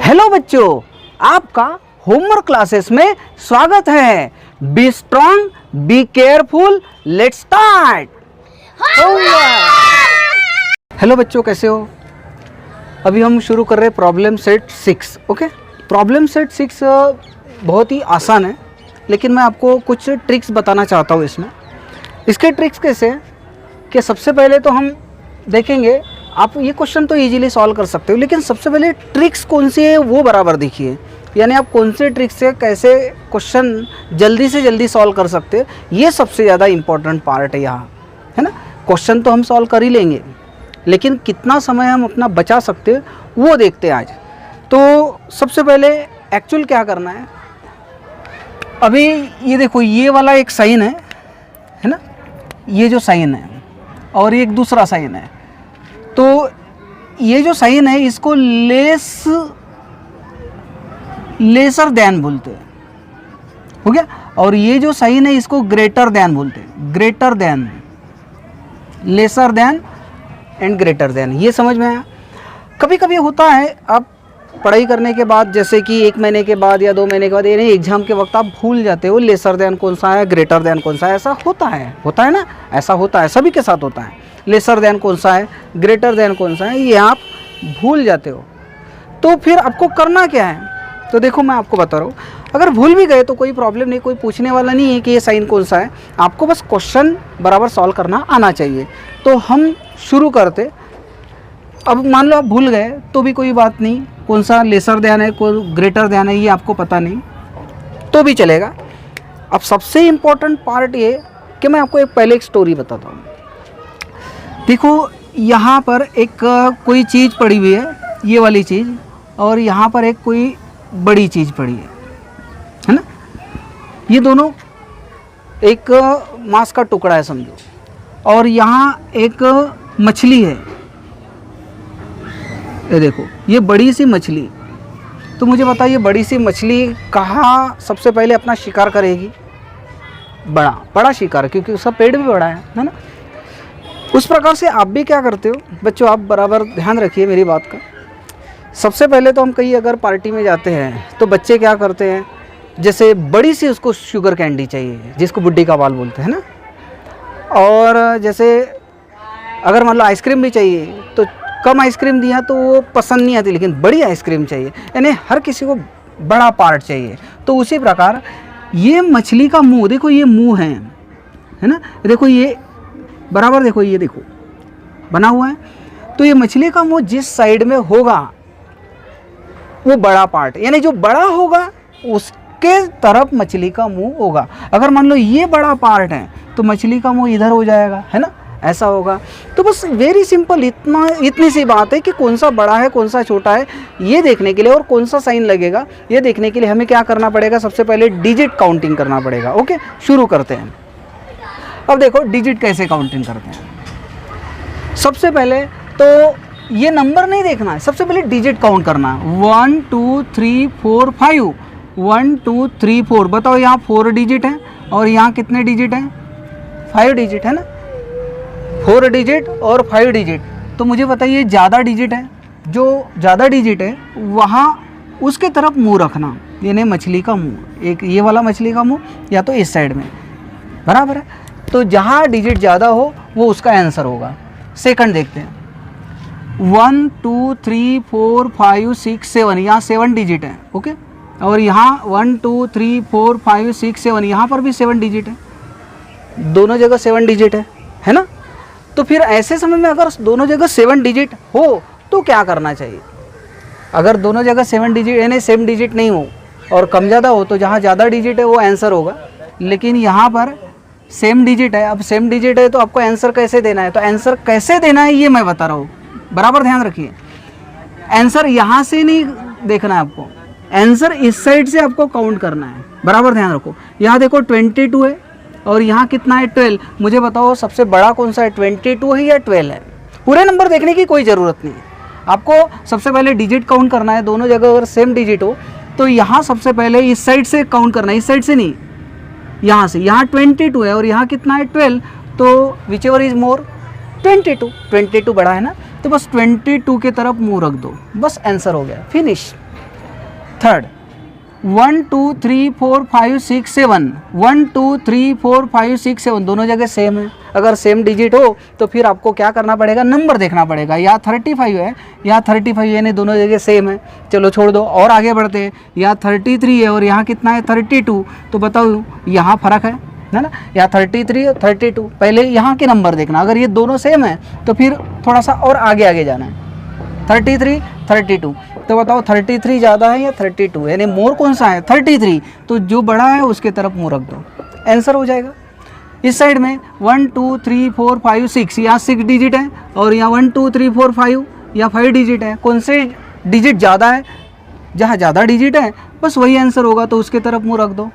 Hello बच्चों, आपका homework classes में स्वागत है। Be strong, be careful, let's start homework. Hello बच्चों, कैसे हो? अभी हम शुरू कर रहे हैं problem set 6। Okay, problem set 6 बहुत ही आसान है, लेकिन मैं आपको कुछ ट्रिक्स बताना चाहता हूँ इसमें। इसके ट्रिक्स कैसे हैं कि सबसे पहले तो हम देखेंगे, आप ये क्वेश्चन तो इजीली सॉल्व कर सकते हो, लेकिन सबसे पहले ट्रिक्स कौन सी है वो बराबर देखिए। यानी आप कौन से ट्रिक्स से कैसे क्वेश्चन जल्दी से जल्दी सॉल्व कर सकते हो, ये सबसे ज़्यादा इम्पोर्टेंट पार्ट है यहाँ, है ना। क्वेश्चन तो हम सॉल्व कर ही लेंगे, लेकिन कितना समय हम अपना बचा सकते हैं वो देखते हैं आज। तो सबसे पहले एक्चुअल क्या करना है, अभी ये देखो, ये वाला एक साइन है ना, ये जो साइन है और एक दूसरा साइन है। तो ये जो साइन है इसको लेसर देन बोलते हैं, हो गया। और ये जो साइन है इसको ग्रेटर देन बोलते हैं, greater than, lesser than and greater than. ये समझ में आया? कभी कभी होता है आप पढ़ाई करने के बाद, जैसे कि 1 महीने के बाद या 2 महीने के बाद, यानी एग्जाम के वक्त आप भूल जाते हो लेसर देन कौन सा है, ग्रेटर देन कौन सा है। ऐसा होता है ना, ऐसा होता है, सभी के साथ होता है। लेसर देन कौन सा है, ग्रेटर देन कौन सा है, ये आप भूल जाते हो। तो फिर आपको करना क्या है, तो देखो मैं आपको बता रहा हूँ। अगर भूल भी गए तो कोई प्रॉब्लम नहीं, कोई पूछने वाला नहीं है कि ये साइन कौन सा है, आपको बस क्वेश्चन बराबर सॉल्व करना आना चाहिए। तो हम शुरू करते। अब मान लो आप भूल गए तो भी कोई बात नहीं, कौन सा लेसर देन है, कौन ग्रेटर देन है, ये आपको पता नहीं तो भी चलेगा। अब सबसे इम्पोर्टेंट पार्ट ये कि मैं आपको पहले एक स्टोरी बताता हूँ। देखो, यहाँ पर एक कोई चीज़ पड़ी हुई है, ये वाली चीज़, और यहाँ पर एक कोई बड़ी चीज़ पड़ी है ना। ये दोनों एक मांस का टुकड़ा है समझो, और यहाँ एक मछली है। ये देखो, ये बड़ी सी मछली। तो मुझे बताइए, बड़ी सी मछली कहाँ सबसे पहले अपना शिकार करेगी? बड़ा शिकार, क्योंकि उसका पेट भी बड़ा है ना। उस प्रकार से आप भी क्या करते हो बच्चों, आप बराबर ध्यान रखिए मेरी बात का। सबसे पहले तो हम कहीं अगर पार्टी में जाते हैं तो बच्चे क्या करते हैं, जैसे बड़ी सी उसको शुगर कैंडी चाहिए, जिसको बुड्ढी का बाल बोलते हैं ना। और जैसे अगर मान लो आइसक्रीम भी चाहिए तो कम आइसक्रीम दिया तो वो पसंद नहीं आती, लेकिन बड़ी आइसक्रीम चाहिए। यानी हर किसी को बड़ा पार्ट चाहिए। तो उसी प्रकार ये मछली का मुंह, देखो ये मुंह है ना, देखो ये बराबर, देखो ये देखो बना हुआ है। तो ये मछली का मुंह जिस साइड में होगा वो बड़ा पार्ट, यानी जो बड़ा होगा उसके तरफ मछली का मुंह होगा। अगर मान लो ये बड़ा पार्ट है तो मछली का मुंह इधर हो जाएगा, है ना, ऐसा होगा। तो बस वेरी सिंपल, इतनी सी बात है कि कौन सा बड़ा है कौन सा छोटा है ये देखने के लिए, और कौन सा साइन लगेगा ये देखने के लिए हमें क्या करना पड़ेगा, सबसे पहले डिजिट काउंटिंग करना पड़ेगा। ओके, शुरू करते हैं। अब देखो डिजिट कैसे काउंटिंग करते हैं। सबसे पहले तो ये नंबर नहीं देखना है, सबसे पहले डिजिट काउंट करना है। 1 2 3 4 5, 1 2 3 4। बताओ, यहाँ 4 डिजिट है और यहाँ कितने डिजिट हैं? 5 डिजिट है ना, 4 डिजिट और 5 डिजिट। तो मुझे बताइए ज़्यादा डिजिट है, जो ज़्यादा डिजिट है वहाँ उसके तरफ मुंह रखना, यानी मछली का मुंह, एक ये वाला मछली का मुंह या तो इस साइड में, बराबर है। तो जहाँ डिजिट ज़्यादा हो वो उसका आंसर होगा। सेकंड देखते हैं, 1 2 3 4 5 6 7, यहाँ 7 डिजिट है। ओके, और यहाँ 1 2 3 4 5 6 7, यहाँ पर भी 7 डिजिट है, दोनों जगह 7 डिजिट है ना। तो फिर ऐसे समय में अगर दोनों जगह 7 डिजिट हो तो क्या करना चाहिए? अगर दोनों जगह 7 डिजिट यानी सेम डिजिट नहीं हो और कम ज़्यादा हो तो जहाँ ज़्यादा डिजिट है वो आंसर होगा, लेकिन यहाँ पर सेम डिजिट है। अब सेम डिजिट है तो आपको आंसर कैसे देना है, तो आंसर कैसे देना है ये मैं बता रहा हूँ, बराबर ध्यान रखिए। आंसर यहाँ से नहीं देखना है आपको, आंसर इस साइड से आपको काउंट करना है, बराबर ध्यान रखो। यहाँ देखो 22 है और यहाँ कितना है 12। मुझे बताओ सबसे बड़ा कौन सा है, 22 है या 12 है? पूरे नंबर देखने की कोई ज़रूरत नहीं है, आपको सबसे पहले डिजिट काउंट करना है। दोनों जगह अगर सेम डिजिट हो तो यहाँ सबसे पहले इस साइड से काउंट करना है, इस साइड से नहीं, यहाँ से। यहाँ 22 है और यहाँ कितना है 12, तो विच एवर इज मोर, 22 बड़ा है ना, तो बस 22 की तरफ मुंह रख दो, बस आंसर हो गया, फिनिश। थर्ड 1 2 3 4 5 6 7 1 2 3 4 5 6 7 दोनों जगह सेम है। अगर सेम डिजिट हो तो फिर आपको क्या करना पड़ेगा, नंबर देखना पड़ेगा। यहाँ 35 है, यहाँ 35 यानी दोनों जगह सेम है। चलो छोड़ दो और आगे बढ़ते हैं। यहाँ 33 है और यहाँ कितना है 32, तो बताओ यहाँ फ़र्क है ना। यहाँ 33 और 32, पहले यहाँ के नंबर देखना। अगर ये दोनों सेम है तो फिर थोड़ा सा और आगे आगे जाना है। 33 32, तो बताओ 33 ज़्यादा है या 32, यानी मोर कौन सा है 33, तो जो बड़ा है उसके तरफ मुँह रख दो, आंसर हो जाएगा। इस साइड में 1 2 3 4 5 6, यहाँ 6 डिजिट है और यहाँ 1 2 3 4 5, यहाँ 5 डिजिट है। कौन से डिजिट ज़्यादा है, जहाँ ज़्यादा डिजिट है बस वही आंसर होगा, तो उसके तरफ मुँह रख दो।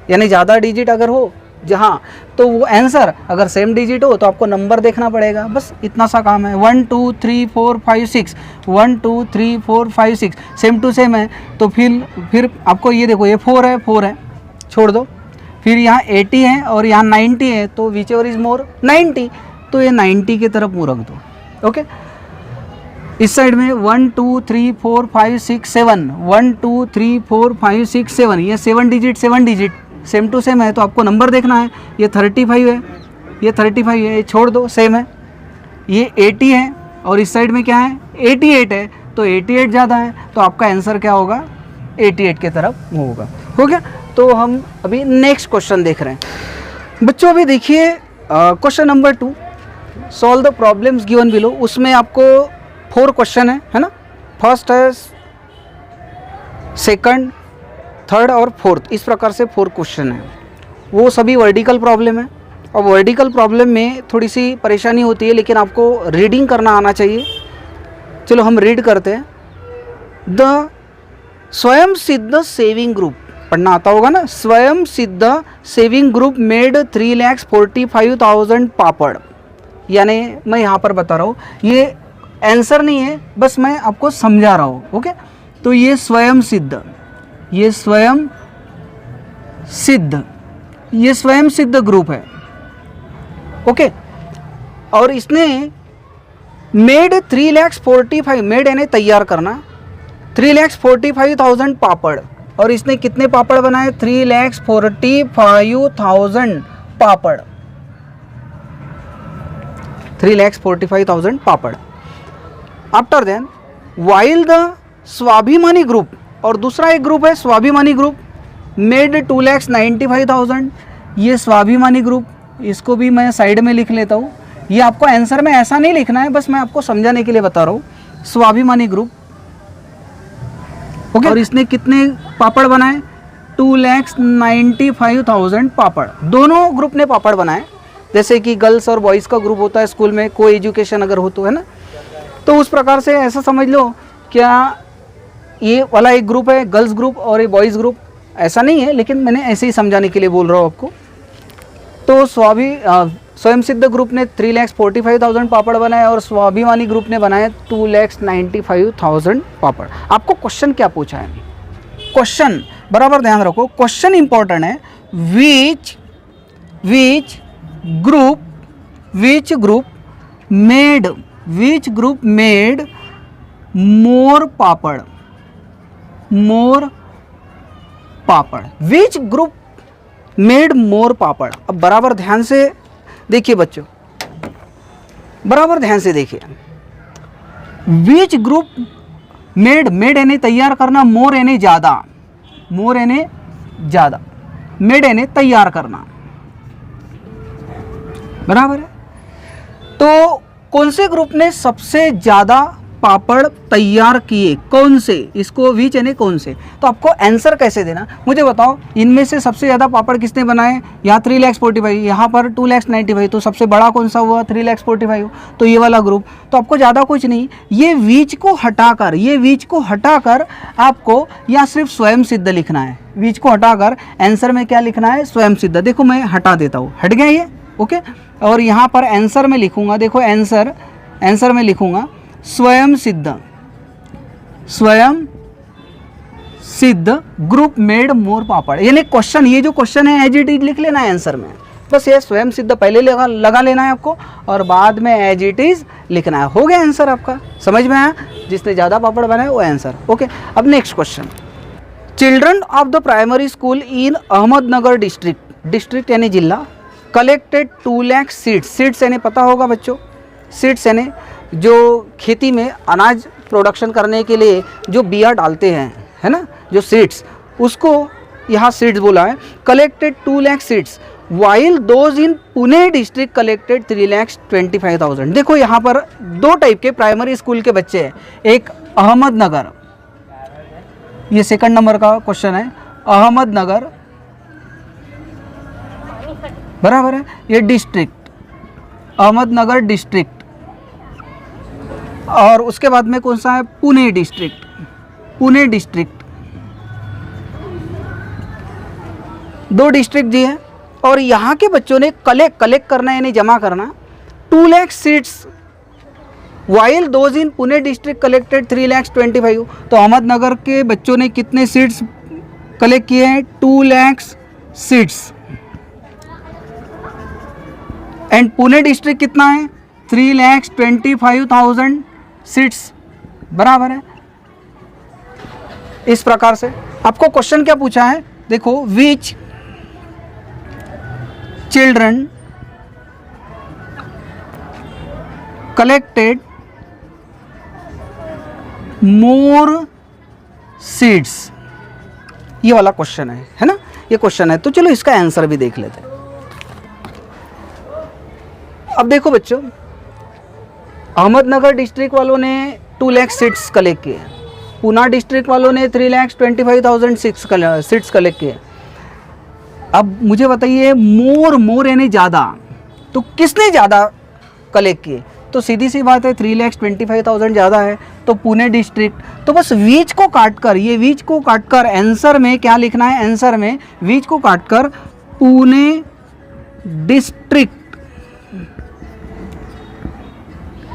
यानी ज़्यादा डिजिट अगर हो जहाँ, तो वो आंसर, अगर सेम डिजिट हो तो आपको नंबर देखना पड़ेगा, बस इतना सा काम है। 1 2 3 4 5 6, 1 2 3 4 5 6 सेम टू सेम है, तो फिर आपको ये देखो, ये 4 है, छोड़ दो। फिर यहाँ 80 है और यहाँ 90 है, तो विच एवर इज़ मोर 90, तो ये 90 की तरफ मुँह रख दो। ओके, इस साइड में 1 2 3 4 5 6 7, 1 2 3 4 5 6 7, ये 7 डिजिट सेम टू सेम है, तो आपको नंबर देखना है। ये 35 है, ये 35 है, ये छोड़ दो, सेम है। ये 80 है और इस साइड में क्या है 88 है, तो 88 ज़्यादा है, तो आपका आंसर क्या होगा 88 की तरफ होगा। हो गया। तो हम अभी नेक्स्ट क्वेश्चन देख रहे हैं बच्चों। अभी देखिए question number 2, solve the problems given below. उसमें आपको 4 क्वेश्चन है ना, फर्स्ट है, सेकंड, थर्ड और फोर्थ, इस प्रकार से 4 क्वेश्चन हैं। वो सभी वर्टिकल प्रॉब्लम है। और वर्टिकल प्रॉब्लम में थोड़ी सी परेशानी होती है, लेकिन आपको रीडिंग करना आना चाहिए। चलो हम रीड करते हैं। द स्वयं सिद्ध सेविंग ग्रुप, पढ़ना आता होगा ना, स्वयं सिद्ध सेविंग ग्रुप मेड 3,45,000 पापड़। यानी मैं यहाँ पर बता रहा हूँ, ये आंसर नहीं है, बस मैं आपको समझा रहा हूँ। ओके, तो ये स्वयं सिद्ध, ये स्वयं सिद्ध ग्रुप है। ओके, और इसने मेड 3,45,000, मेड यानी तैयार करना, 3,45,000 पापड़। और इसने कितने पापड़ बनाए 3,45,000 पापड़, 3,45,000 पापड़। आफ्टर देन वाइल द स्वाभिमानी ग्रुप, और दूसरा एक ग्रुप है स्वाभिमानी ग्रुप, मेड 2,95,000। ये स्वाभिमानी ग्रुप, इसको भी मैं साइड में लिख लेता हूँ। ये आपको आंसर में ऐसा नहीं लिखना है, बस मैं आपको समझाने के लिए बता रहा हूँ। स्वाभिमानी ग्रुप, ओके। और इसने कितने पापड़ बनाए 2,95,000 पापड़। दोनों ग्रुप ने पापड़ बनाए, जैसे कि गर्ल्स और बॉयज़ का ग्रुप होता है स्कूल में, को एजुकेशन अगर हो तो, है ना। तो उस प्रकार से ऐसा समझ लो, क्या ये वाला एक ग्रुप है गर्ल्स ग्रुप और ये बॉयज़ ग्रुप, ऐसा नहीं है, लेकिन मैंने ऐसे ही समझाने के लिए बोल रहा हूँ आपको। तो स्वयं सिद्ध ग्रुप ने 3,45,000 पापड़ बनाए और स्वाभिमानी ग्रुप ने बनाए 2,95,000 पापड़। आपको क्वेश्चन क्या पूछा है, क्वेश्चन बराबर ध्यान रखो, क्वेश्चन इंपॉर्टेंट है। Which group made more papad, which group made more papad. अब बराबर ध्यान से देखिए बच्चों, बराबर ध्यान से देखिए। विच ग्रुप मेड यानी तैयार करना, मोर यानी ज़्यादा, मेड यानी तैयार करना, बराबर है। तो कौन से ग्रुप ने सबसे ज़्यादा पापड़ तैयार किए, कौन से, इसको विच यानी कौन से। तो आपको आंसर कैसे देना, मुझे बताओ। इनमें से सबसे ज़्यादा पापड़ किसने बनाए, यहाँ 3,45,000, यहाँ पर 2,95,000, तो सबसे बड़ा कौन सा हुआ 3,45,000, तो ये वाला ग्रुप। तो आपको ज़्यादा कुछ नहीं, ये विच को हटाकर आपको यहाँ सिर्फ स्वयं सिद्ध लिखना है। विच को हटाकर आंसर में क्या लिखना है, स्वयं सिद्ध। देखो मैं हटा देता हूँ, हट गया ये, ओके। और यहाँ पर आंसर में लिखूँगा, देखो आंसर में लिखूँगा स्वयं सिद्ध ग्रुप मेड मोर पापड़। यानी क्वेश्चन, ये जो क्वेश्चन है एज इट इज लिख लेना है आंसर में, बस ये स्वयं सिद्ध पहले लगा लेना है आपको और बाद में एज इट इज लिखना है। हो गया आंसर आपका, समझ में आया। जिसने ज़्यादा पापड़ बनाए वो आंसर, ओके। अब next question, children of the primary school in Ahmednagar district यानी जिला कलेक्टेड 2 लाख सीड्स। सीड्स यानी पता होगा बच्चों, सीड्स यानी जो खेती में अनाज प्रोडक्शन करने के लिए जो बिया डालते हैं, है ना, जो सीड्स, उसको यहाँ सीड्स बोला है। Collected 2 lakh seeds while those in Pune district collected 3,25,000। देखो यहाँ पर 2 टाइप के प्राइमरी स्कूल के बच्चे हैं, एक अहमदनगर, ये सेकंड नंबर का क्वेश्चन है, अहमदनगर बराबर है, ये डिस्ट्रिक्ट अहमदनगर डिस्ट्रिक्ट, और उसके बाद में कौन सा है, Pune district, Pune district, 2 district जी है। और यहाँ के बच्चों ने कलेक्ट करना यानी जमा करना 2 lakh seats while those in Pune district collected 3,25,000। तो अहमदनगर के बच्चों ने कितने सीट्स कलेक्ट किए हैं, 2 lakh seats. And Pune district कितना है, 3,25,000 सीट्स, बराबर है। इस प्रकार से आपको क्वेश्चन क्या पूछा है, देखो, विच चिल्ड्रन कलेक्टेड मोर सीड्स, ये वाला क्वेश्चन है ना, ये क्वेश्चन है। तो चलो इसका आंसर भी देख लेते हैं। अब देखो बच्चों, अहमदनगर डिस्ट्रिक्ट वालों ने 2 लाख सीट्स कलेक्ट किए, पूना डिस्ट्रिक्ट वालों ने 3,25,000 सीट्स कलेक्ट किए। अब मुझे बताइए, मोर यानी ज़्यादा, तो किसने ज़्यादा कलेक्ट किए? तो सीधी सी बात है, 3,25,000 ज़्यादा है तो पुणे डिस्ट्रिक्ट। तो बस वीच को काटकर, ये वीच को काटकर आंसर में क्या लिखना है, आंसर में वीच को काटकर Pune district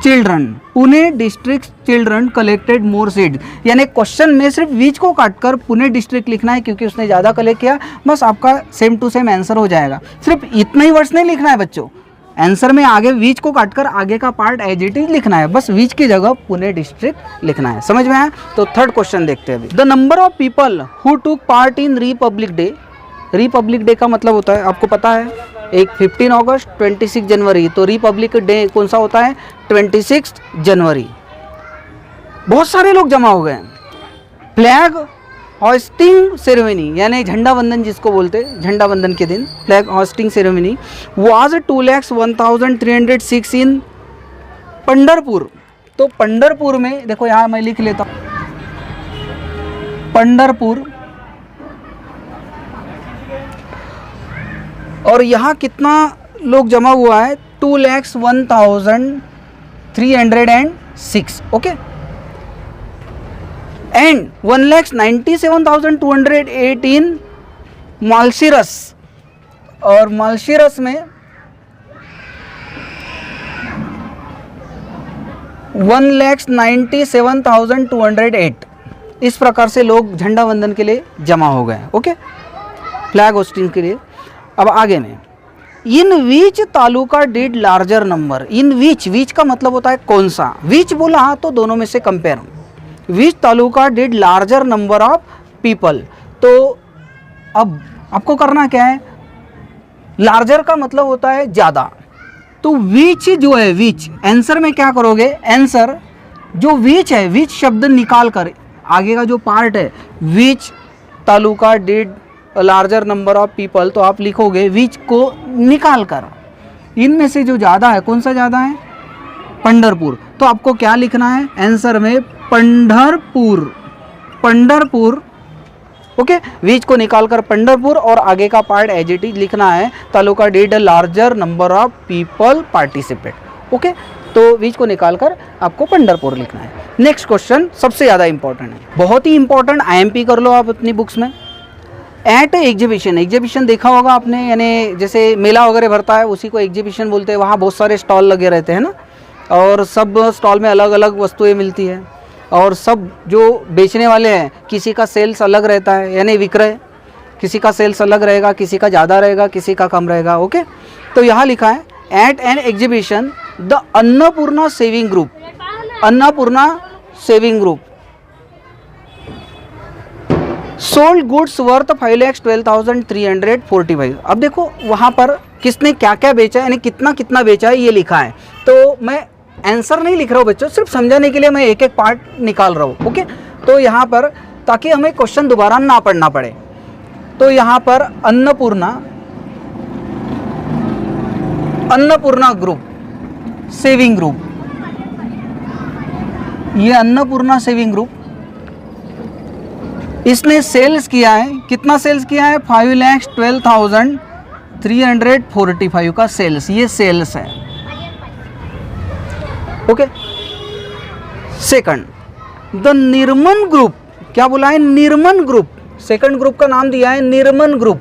children, Pune district children collected more seed, यानी क्वेश्चन में सिर्फ वीच को काटकर पुणे डिस्ट्रिक्ट लिखना है क्योंकि उसने ज़्यादा कलेक्ट किया, बस आपका सेम टू सेम आंसर हो जाएगा। सिर्फ इतना ही वर्ड्स नहीं लिखना है बच्चों, आंसर में आगे वीच को काटकर आगे का पार्ट एज इट इज लिखना है, बस वीच की जगह पुणे डिस्ट्रिक्ट लिखना है। समझ में आया? तो थर्ड क्वेश्चन देखते हैं अभी। The number of people who took part in Republic day, Republic day का मतलब होता है, आपको पता है, एक 15 अगस्त, 26 जनवरी, तो रिपब्लिक डे कौन सा होता है, 26 जनवरी। बहुत सारे लोग जमा हो गए। फ्लैग होस्टिंग सेरेमनी यानी झंडा वंदन जिसको बोलते हैं, झंडा वंदन के दिन फ्लैग होस्टिंग सेरेमनी वाज 2,01,306 इन पंढरपुर। तो पंढरपुर में देखो, यहाँ मैं लिख लेता हूँ, पंढरपुर, और यहाँ कितना लोग जमा हुआ है, 2,01,306, ओके, एंड 1,97,208 इन मालशीरस, और मालशीरस में 1,97,208। इस प्रकार से लोग झंडा वंदन के लिए जमा हो गए, ओके, फ्लैग होस्टिंग के लिए। अब आगे में, इन विच तालुका डिड लार्जर नंबर, इन विच का मतलब होता है कौन सा, विच बोला हाँ तो दोनों में से compare, which taluka did larger number of people. तो अब आपको करना क्या है, लार्जर का मतलब होता है ज़्यादा, तो विच जो है, विच आंसर में क्या करोगे, आंसर जो विच है, विच शब्द निकाल कर आगे का जो पार्ट है, which taluka did larger number of people, तो आप लिखोगे विच को निकाल कर, इनमें से जो ज़्यादा है, कौन सा ज़्यादा है, पंढरपुर। तो आपको क्या लिखना है आंसर में, पंढरपुर, पंढरपुर, ओके, विच को निकाल कर पंढरपुर, और आगे का पार्ट एज इट इज लिखना है, taluka did larger number of people participate, okay. तो विच को निकाल कर आपको पंढरपुर लिखना है। नेक्स्ट क्वेश्चन सबसे ज़्यादा इंपॉर्टेंट है, बहुत ही इंपॉर्टेंट, IMP कर लो आप अपनी बुक्स में। एट एग्जीबिशन, एग्जीबिशन देखा होगा आपने, यानी जैसे मेला वगैरह भरता है उसी को एग्जीबिशन बोलते हैं, वहाँ बहुत सारे स्टॉल लगे रहते हैं ना, और सब स्टॉल में अलग अलग वस्तुएं मिलती है, और सब जो बेचने वाले हैं किसी का सेल्स अलग रहता है, यानी विक्रय, किसी का सेल्स अलग रहेगा, किसी का ज़्यादा रहेगा, किसी का कम रहेगा, ओके। तो यहाँ लिखा है, at an exhibition the Annapurna saving group, Annapurna saving group sold goods worth 5,12,345। अब देखो वहाँ पर किसने क्या क्या बेचा है, यानी कितना कितना बेचा है ये लिखा है। तो मैं आंसर नहीं लिख रहा हूँ बच्चों, सिर्फ समझाने के लिए मैं एक एक पार्ट निकाल रहा हूँ। ओके, तो यहाँ पर ताकि हमें क्वेश्चन दोबारा ना पढ़ना पड़े, तो यहाँ पर अन्नपूर्णा ग्रुप सेविंग ग्रुप, ये अन्नपूर्णा सेविंग ग्रुप, इसने सेल्स किया है, कितना सेल्स किया है, 5,12,345 का सेल्स, ये सेल्स है। Okay, second, the Nirman group, क्या बोला है, निर्मन ग्रुप, सेकंड ग्रुप का नाम दिया है Nirman group.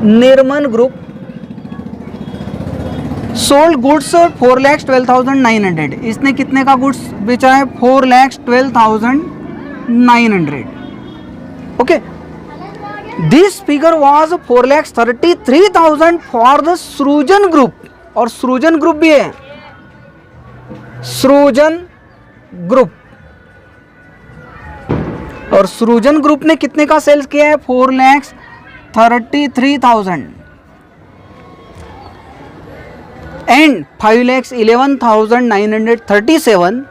Nirman group sold goods 4,12,900, इसने कितने का गुड्स बेचा है, 4,12,900। Okay, this figure was 4,33,000 for the सृजन ग्रुप, और सृजन ग्रुप भी है, सृजन ग्रुप, और सृजन ग्रुप ने कितने का सेल्स किया है, 4,33,000 and 5,11,937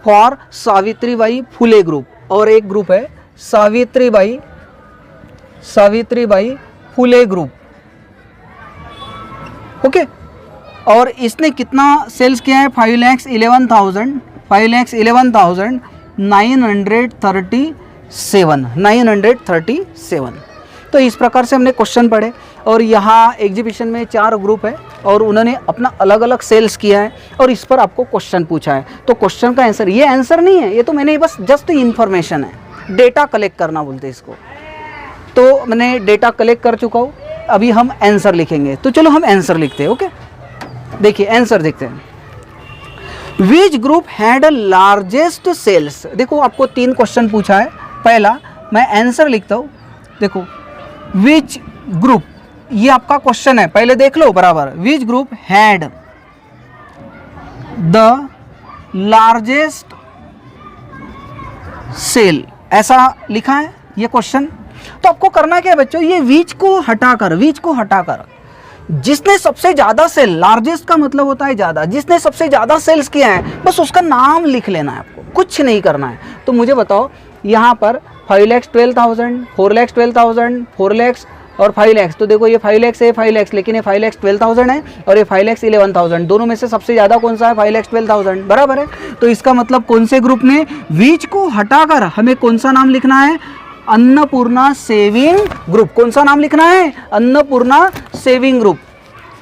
for Savitribai Phule group, और एक ग्रुप है सावित्रीबाई फुले ग्रुप। ओके, और इसने कितना सेल्स किया है, 5,11,937। तो इस प्रकार से हमने क्वेश्चन पढ़े, और यहाँ एग्जीबिशन में 4 ग्रुप है और उन्होंने अपना अलग अलग सेल्स किया है, और इस पर आपको क्वेश्चन पूछा है। तो क्वेश्चन का आंसर, ये आंसर नहीं है, ये तो मैंने बस जस्ट इन्फॉर्मेशन है, डेटा कलेक्ट करना बोलते हैं इसको। तो मैंने डेटा कलेक्ट कर चुका हूँ, अभी हम आंसर लिखेंगे। तो चलो हम आंसर लिखते हैं। ओके, देखिए आंसर देखते हैं। Which group had largest sales, देखो आपको 3 क्वेश्चन पूछा है। पहला मैं आंसर लिखता हूँ, देखो विच ग्रुप, ये आपका क्वेश्चन है, पहले देख लो बराबर। Which group had the largest sale, ऐसा लिखा है ये क्वेश्चन। तो आपको करना क्या है बच्चों, ये विच को हटाकर जिसने सबसे ज्यादा सेल, लार्जेस्ट का मतलब होता है ज्यादा, जिसने सबसे ज्यादा सेल्स किया है बस उसका नाम लिख लेना है, आपको कुछ नहीं करना है। तो मुझे बताओ यहाँ पर 5,12,000, 4,12,000, 4 लाख और 5 लाख, तो देखो ये 5 लाख है, 5 लाख, लेकिन ये 5,12,000 है और ये 5,11,000, दोनों में से सबसे ज्यादा कौन सा है, 5,12,000, बराबर है। तो इसका मतलब कौन से ग्रुप ने, विच को हटाकर हमें कौन सा नाम लिखना है, अन्नपूर्णा सेविंग ग्रुप। कौन सा नाम लिखना है, अन्नपूर्णा सेविंग ग्रुप।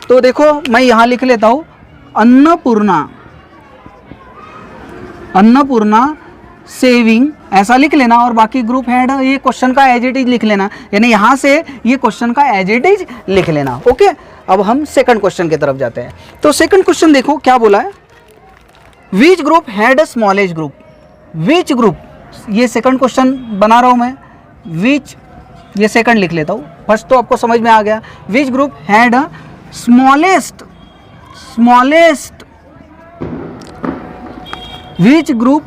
तो देखो मैं यहां लिख लेता हूं अन्नपूर्णा सेविंग, ऐसा लिख लेना, और बाकी ग्रुप हेड ये क्वेश्चन का एज इट इज लिख लेना, यानी यहां से ये क्वेश्चन का एज इट इज लिख लेना। ओके, अब हम सेकंड क्वेश्चन की तरफ जाते हैं। तो सेकंड क्वेश्चन देखो क्या बोला है, which group had smallest group, which group, ये सेकंड क्वेश्चन बना रहा हूं मैं, विच, ये सेकंड लिख लेता हूं, फर्स्ट तो आपको समझ में आ गया। विच group had smallest, which group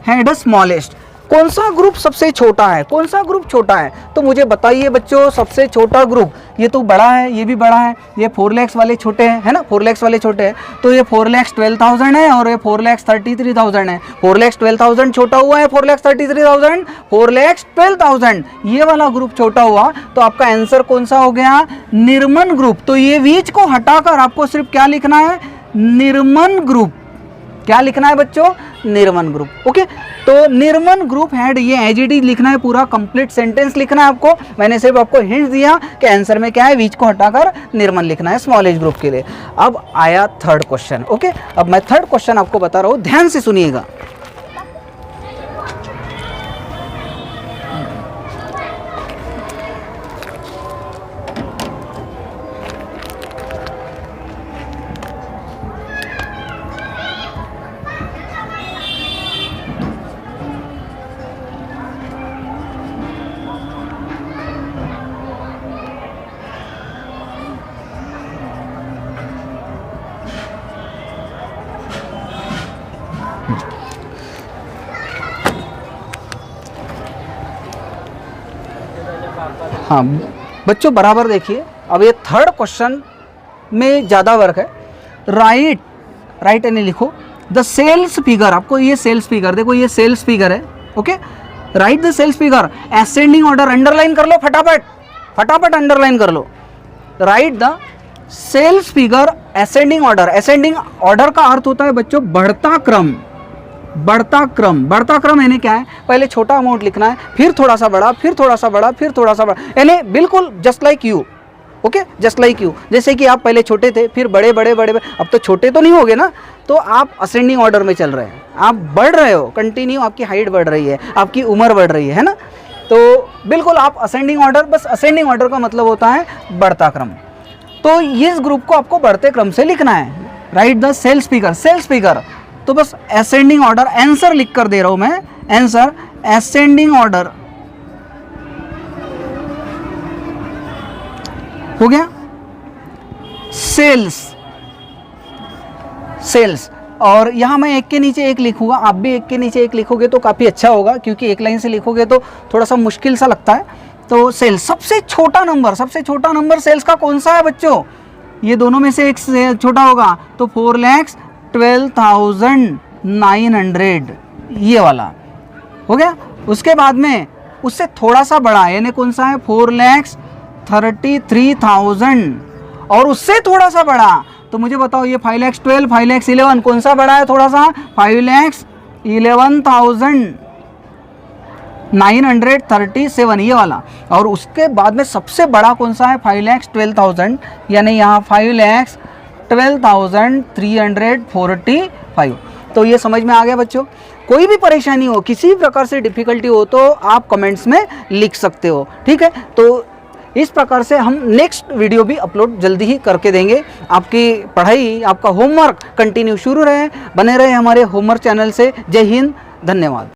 had smallest, कौन सा ग्रुप सबसे छोटा है, कौन सा ग्रुप छोटा है। तो मुझे बताइए बच्चों, सबसे छोटा ग्रुप, ये तो बड़ा है, ये भी बड़ा है, ये 4 लाख वाले छोटे हैं, है ना, 4 लाख वाले छोटे हैं। तो ये 4,12,000 है और ये 4,33,000 है। 4,12,000 छोटा हुआ है, 4,33,000, 4,12,000 ये वाला ग्रुप छोटा हुआ। तो आपका आंसर कौन सा हो गया, निर्मन ग्रुप। तो ये बीच को हटाकर आपको सिर्फ क्या लिखना है, निर्मन ग्रुप। क्या लिखना है बच्चों, निर्मन ग्रुप। ओके, तो निर्मन ग्रुप हैड, ये एज इट इज लिखना है, पूरा कंप्लीट सेंटेंस लिखना है आपको। मैंने सिर्फ आपको हिंट दिया कि आंसर में क्या है, बीच को हटाकर निर्मन लिखना है स्मॉल एज ग्रुप के लिए। अब आया थर्ड क्वेश्चन। ओके, अब मैं थर्ड क्वेश्चन आपको बता रहा हूं, ध्यान से सुनिएगा। हाँ बच्चों बराबर देखिए, अब ये थर्ड क्वेश्चन में ज़्यादा वर्क है। राइट यानी लिखो द सेल्स फिगर, आपको ये सेल्स फिगर देखो, ये सेल्स फिगर है, okay. Write the sales figure ascending order, underline कर लो फटाफट अंडरलाइन कर लो। Write the sales figure ascending order, ascending order का अर्थ होता है बच्चों बढ़ता क्रम, बढ़ता क्रम यानी क्या है, पहले छोटा अमाउंट लिखना है, फिर थोड़ा सा बड़ा, फिर थोड़ा सा बड़ा, फिर थोड़ा सा बड़ा, यानी बिल्कुल just like you, okay, just like you. जैसे कि आप पहले छोटे थे, फिर बड़े, अब तो छोटे तो नहीं होगे ना, तो आप असेंडिंग ऑर्डर में चल रहे हैं, आप बढ़ रहे हो कंटिन्यू, आपकी हाइट बढ़ रही है, आपकी उम्र बढ़ रही है ना, तो बिल्कुल आप असेंडिंग ऑर्डर, बस असेंडिंग ऑर्डर का मतलब होता है बढ़ता क्रम। तो इस ग्रुप को आपको बढ़ते क्रम से लिखना है। राइट द सेल्स फिगर, तो बस असेंडिंग ऑर्डर, आंसर लिख कर दे रहा हूं मैं, आंसर असेंडिंग ऑर्डर हो गया। सेल्स, और यहां मैं एक के नीचे एक लिखूंगा, आप भी एक के नीचे एक लिखोगे तो काफ़ी अच्छा होगा, क्योंकि एक लाइन से लिखोगे तो थोड़ा सा मुश्किल सा लगता है। तो सेल्स, सबसे छोटा नंबर सेल्स का कौन सा है बच्चों, ये दोनों में से एक छोटा होगा, तो 4,12,900, ये वाला हो गया। उसके बाद में उससे थोड़ा सा बड़ा, यानी कौन सा है, 4,33,000, और उससे थोड़ा सा बड़ा, तो मुझे बताओ ये 5,12,000, 5,11,000 कौन सा बड़ा है थोड़ा सा, 5,11,937, ये वाला। और उसके बाद में सबसे बड़ा कौन सा है, 5,12,000, यानी यहाँ 5,12,345। तो ये समझ में आ गया बच्चों। कोई भी परेशानी हो, किसी भी प्रकार से डिफ़िकल्टी हो, तो आप कमेंट्स में लिख सकते हो, ठीक है। तो इस प्रकार से हम नेक्स्ट वीडियो भी अपलोड जल्दी ही करके देंगे। आपकी पढ़ाई, आपका होमवर्क कंटिन्यू शुरू रहे, बने रहे हमारे होमवर्क चैनल से। जय हिंद, धन्यवाद।